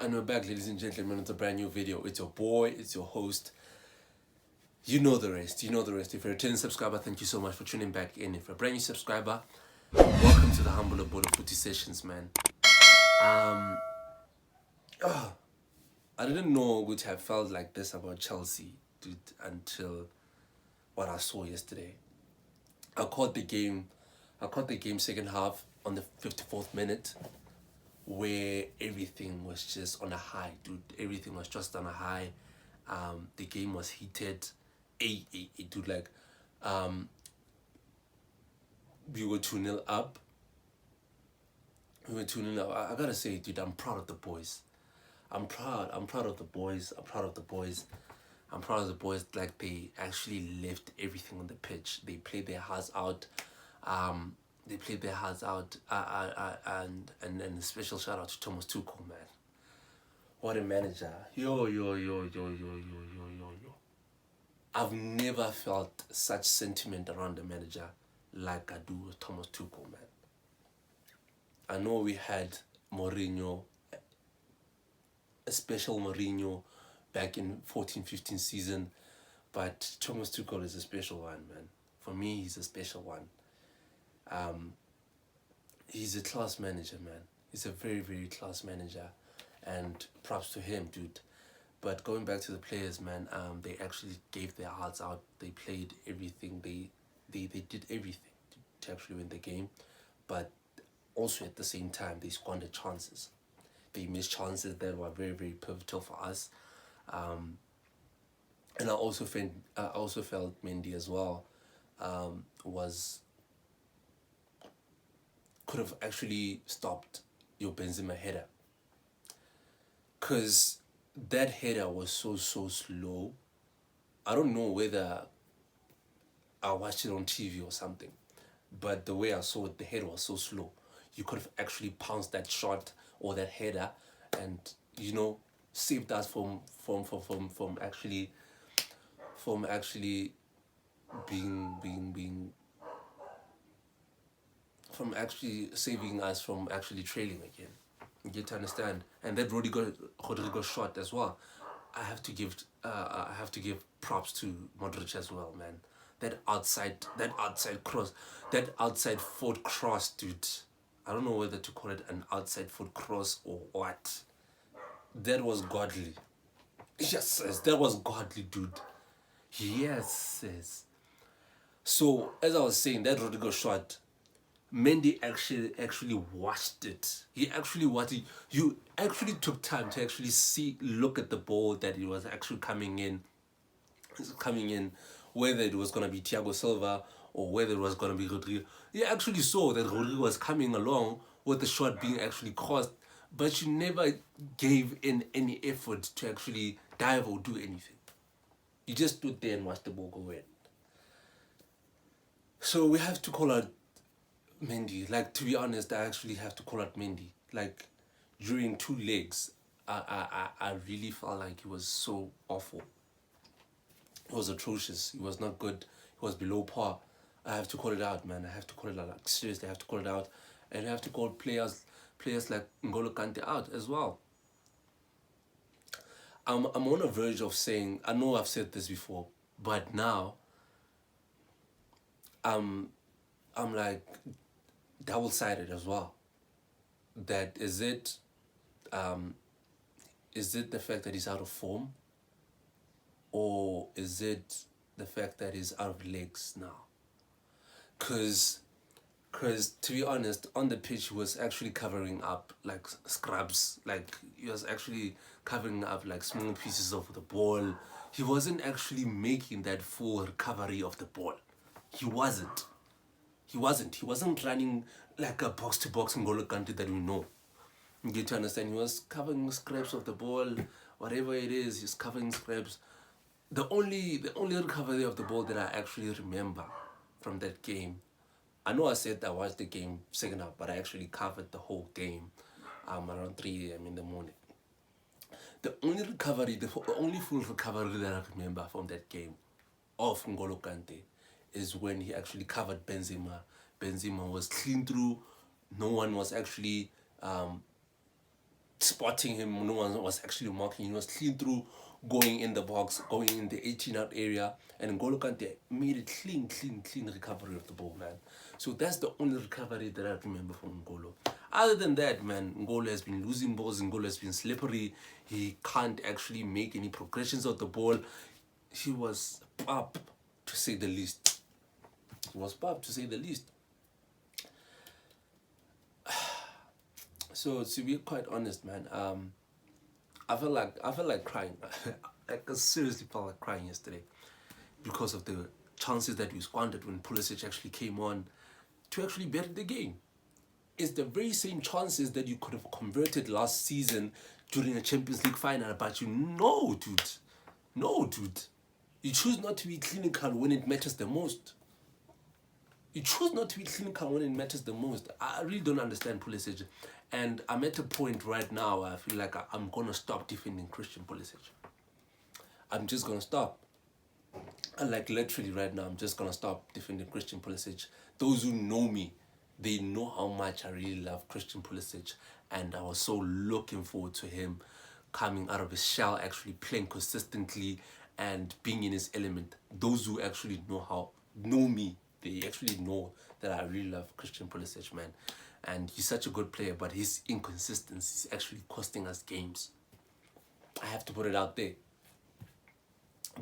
And we're back, ladies and gentlemen, with a brand new video. It's your boy, it's your host. You know the rest. You know the rest. If you're a returning subscriber, thank you so much for tuning back in. If you're a brand new subscriber, welcome to the humble abode of FootySessions, man. I didn't know which I felt like this about Chelsea, dude, until what I saw yesterday. I caught the game second half on the 54th minute, where everything was just on a high, dude. Everything was just on a high. The game was heated. Dude, like, we were 2-0 up. I gotta say, dude, I'm proud of the boys. I'm proud of the boys. Like, they actually left everything on the pitch. They played their hearts out. And a special shout out to Thomas Tuchel, man. What a manager. Yo. I've never felt such sentiment around a manager like I do with Thomas Tuchel, man. I know we had Mourinho, a special Mourinho back in 14-15 season, but Thomas Tuchel is a special one, man. For me, he's a special one. He's a class manager, man. He's a very, very class manager, and props to him, dude. But going back to the players, man, they actually gave their hearts out. They played everything. They did everything to actually win the game, but also at the same time they squandered chances. They missed chances that were very, very pivotal for us. And I also felt Mendy as well could have actually stopped your Benzema header, because that header was so slow. I don't know whether I watched it on TV or something, but the way I saw it, the header was so slow. You could have actually pounced that shot or that header, and saved us from actually saving us from actually trailing again. You get to understand. And that Rodrigo shot as well. I have to give props to Madrid as well, man. That outside cross, that outside foot cross, dude. I don't know whether to call it an outside foot cross or what. That was godly. Yes, that was godly, dude. Yes. So as I was saying, that Rodrigo shot, Mendy actually watched it. He actually watched it. You actually took time to actually look at the ball that it was actually coming in, whether it was going to be Thiago Silva or whether it was going to be Rodrigo. You actually saw that Rodrigo was coming along with the shot being actually crossed, but you never gave in any effort to actually dive or do anything. You just stood there and watched the ball go in. So we have to call out Mendy. Like, to be honest, I actually have to call out Mendy. Like, during 2 legs, I really felt like he was so awful. He was atrocious. He was not good. He was below par. I have to call it out, man. I have to call it out. Like, seriously, I have to call it out. And I have to call players like N'Golo Kante out as well. I'm on the verge of saying, I know I've said this before, but now I'm like double-sided as well. That is it the fact that he's out of form, or is it the fact that he's out of legs now? Because to be honest, on the pitch he was actually covering up like scrubs. Like, he was actually covering up like small pieces of the ball. He wasn't actually making that full recovery of the ball. He wasn't running like a box-to-box N'Golo Kante that we know. You get to understand? He was covering scraps of the ball, whatever it is, he's covering scraps. The only recovery of the ball that I actually remember from that game, I know I said I watched the game second half, but I actually covered the whole game around 3 a.m. in the morning. The only full recovery that I remember from that game of N'Golo Kante is when he actually covered Benzema. Benzema was clean through. No one was actually spotting him. No one was actually marking. He was clean through, going in the box, going in the 18-yard area, and N'Golo Kante made a clean recovery of the ball, man. So that's the only recovery that I remember from N'Golo. Other than that, man, N'Golo has been losing balls. N'Golo has been slippery. He can't actually make any progressions of the ball. He was up, to say the least. So to be quite honest, man, I felt like crying. I seriously felt like crying yesterday because of the chances that we squandered when Pulisic actually came on to actually better the game. It's the very same chances that you could have converted last season during a Champions League final, but no, dude. You choose not to be clinical when it matters the most. I really don't understand Pulisic. And I'm at a point right now where I feel like I'm going to stop defending Christian Pulisic. I'm just going to stop. And like literally right now, I'm just going to stop defending Christian Pulisic. Those who know me, they know how much I really love Christian Pulisic. And I was so looking forward to him coming out of his shell, actually playing consistently and being in his element. Those who actually know me, they actually know that I really love Christian Pulisic, man. And he's such a good player, but his inconsistency is actually costing us games. I have to put it out there.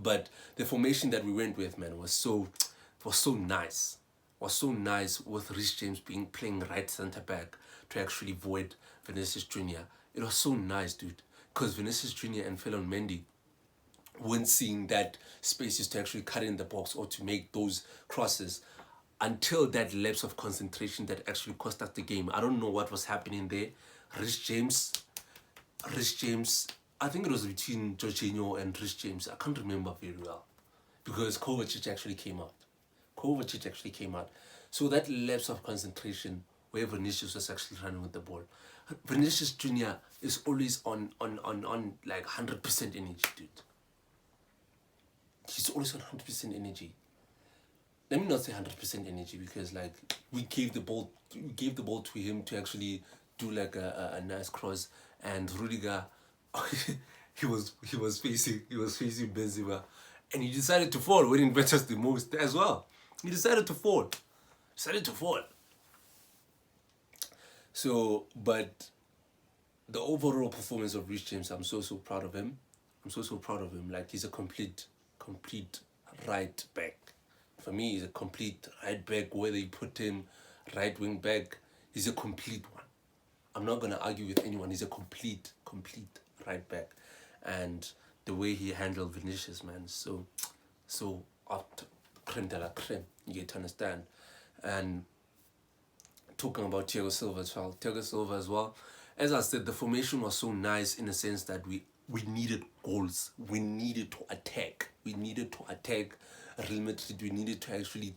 But the formation that we went with, man, was so nice. Was so nice with Reece James playing right centre back to actually void Vinicius Jr. It was so nice, dude. Because Vinicius Jr. and Felon Mendy weren't seeing that spaces to actually cut in the box or to make those crosses until that lapse of concentration that actually cost us the game. I don't know what was happening there. Reece James, I think it was between Jorginho and Reece James. I can't remember very well because Kovacic actually came out. So that lapse of concentration where Vinicius was actually running with the ball. Vinicius Jr. is always on like 100% energy, dude. He's always on 100% energy. Let me not say 100% energy because like we gave the ball to him to actually do like a nice cross, and Rudiger he was facing Benzema, and he decided to fall when it matters the most as well. He decided to fall. So, but the overall performance of Reece James, I'm so proud of him. Like he's a complete right back. For me, he's a complete right back. Whether you put him right wing back, he's a complete one. I'm not gonna argue with anyone. He's a complete right back, and the way he handled Vinicius, man, so up creme de la creme. You get to understand. And talking about Thiago Silva as well. As I said, the formation was so nice in the sense that we needed goals. We needed to attack. Real Madrid. We needed to actually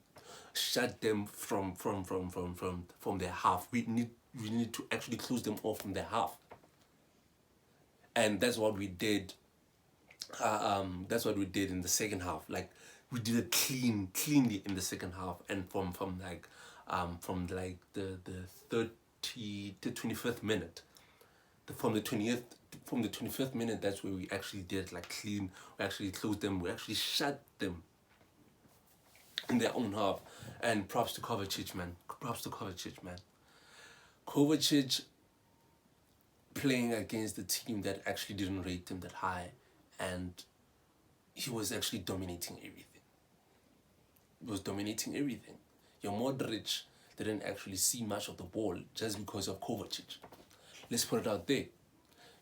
shut them from their half. We need to actually close them off from their half. And that's what we did. That's what we did in the second half. Like we did it cleanly in the second half, and from the 25th minute. From the 25th minute, that's where we actually did like clean. We actually closed them. We actually shut them in their own half. And props to Kovacic, man. Kovacic playing against the team that actually didn't rate him that high, and he was actually dominating everything. Your Modric didn't actually see much of the ball just because of Kovacic. Let's put it out there.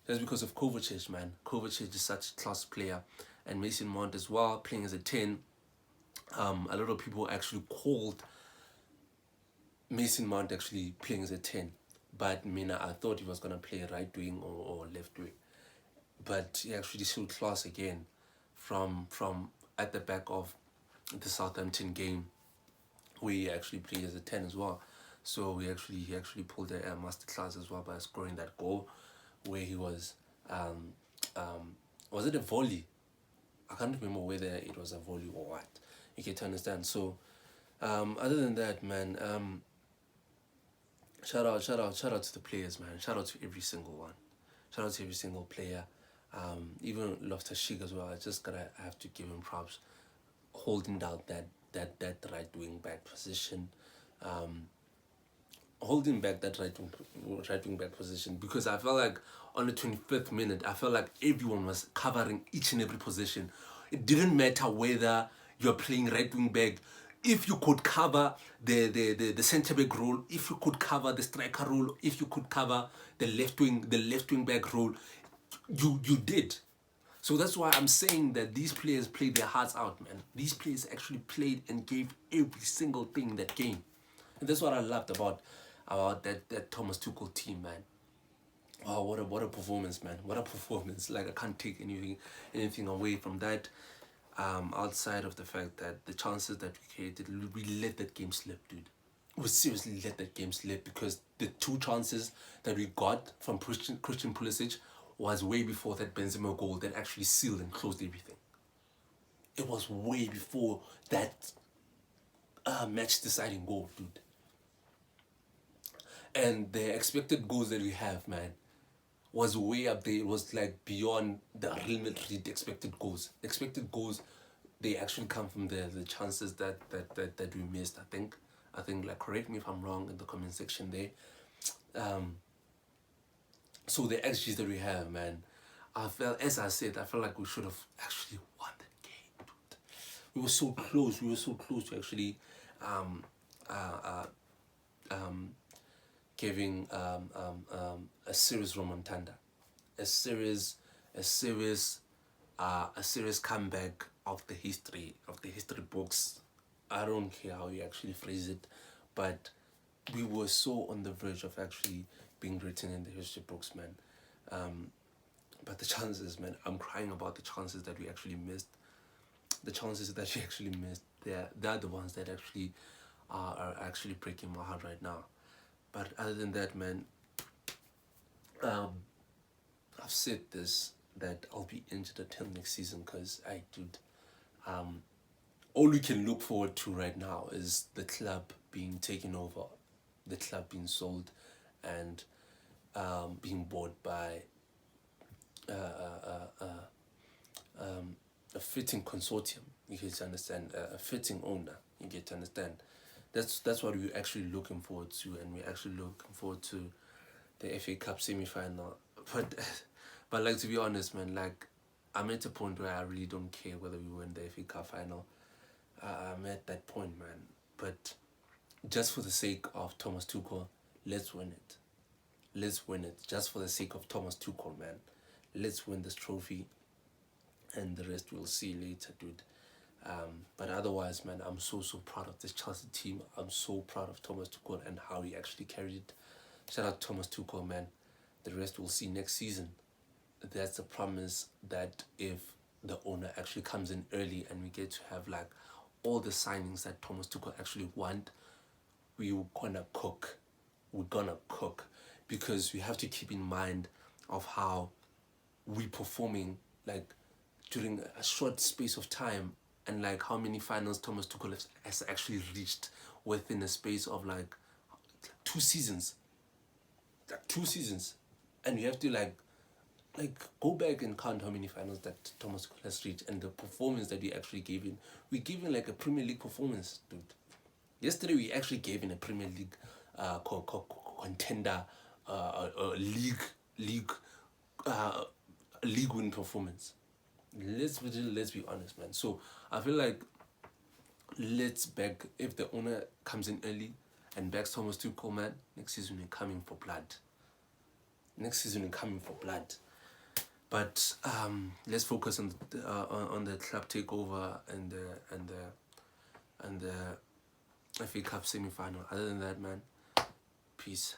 Just because of Kovacic, man. Kovacic is such a class player. And Mason Mount as well, playing as a 10. A lot of people actually called Mason Mount actually playing as a 10. But I thought he was going to play right wing or left wing. But he actually showed class again from at the back of the Southampton game, where he actually played as a 10 as well. So he actually pulled a masterclass as well by scoring that goal, where he was it a volley? I can't remember whether it was a volley or what. You get to understand. So other than that, man, shout out to the players, man. Shout out to every single one. Shout out to every single player. Even Loftus-Cheek as well. I have to give him props, holding down that right wing back position, holding back that right wing back position, because I felt like on the 25th minute, I felt like everyone was covering each and every position. It didn't matter whether you're playing right wing back. If you could cover the centre back role, if you could cover the striker role, if you could cover the left wing back role, you did. So that's why I'm saying that these players played their hearts out, man. These players actually played and gave every single thing that game. And that's what I loved about that Thomas Tuchel team, man. Wow, what a performance, man. What a performance. Like, I can't take anything away from that. Outside of the fact that the chances that we created, we let that game slip, dude. We seriously let that game slip, because the 2 chances that we got from Christian Pulisic was way before that Benzema goal that actually sealed and closed everything. It was way before that match-deciding goal, dude. And the expected goals that we have, man, was way up there. It was like beyond the Real Madrid expected goals. Expected goals, they actually come from the chances that we missed, I think, like, correct me if I'm wrong in the comment section there. So the XGs that we have, man, as I said, I felt like we should have actually won that game, dude. We were so close. We were so close to actually giving a serious remontada, a serious comeback of the history books. I don't care how you actually phrase it, but we were so on the verge of actually being written in the history books, man. But the chances, man, I'm crying about the chances that we actually missed. The chances that we actually missed, they're the ones that actually are actually breaking my heart right now. But other than that, man, I've said this, that I'll be injured until next season, because all we can look forward to right now is the club being taken over, the club being sold, and being bought by a fitting consortium. You get to understand, a fitting owner. You get to understand. That's what we're actually looking forward to, and we're actually looking forward to the FA Cup semi-final. But like, to be honest, man, like, I'm at a point where I really don't care whether we win the FA Cup final. I'm at that point, man. But just for the sake of Thomas Tuchel, let's win it. Let's win it. Just for the sake of Thomas Tuchel, man. Let's win this trophy, and the rest we'll see later, dude. But otherwise, man, I'm so proud of this Chelsea team. I'm so proud of Thomas Tuchel and how he actually carried it. Shout out to Thomas Tuchel, man. The rest we'll see next season. That's the promise, that if the owner actually comes in early and we get to have like all the signings that Thomas Tuchel actually want, we're gonna cook. We're gonna cook, because we have to keep in mind of how we performing, like, during a short space of time, and like how many finals Thomas Tuchel has actually reached within a space of like 2 seasons. Like 2 seasons. And you have to like go back and count how many finals that Thomas Tuchel has reached, and the performance that we actually gave him. We gave him like a Premier League performance, dude. Yesterday we actually gave him a Premier League contender, league win performance. Let's be honest, man. So I feel like, let's back, if the owner comes in early and backs Thomas Tuchel, man, next season we're coming for blood. But let's focus on the club takeover and the FA Cup semi-final. Other than that, man, peace.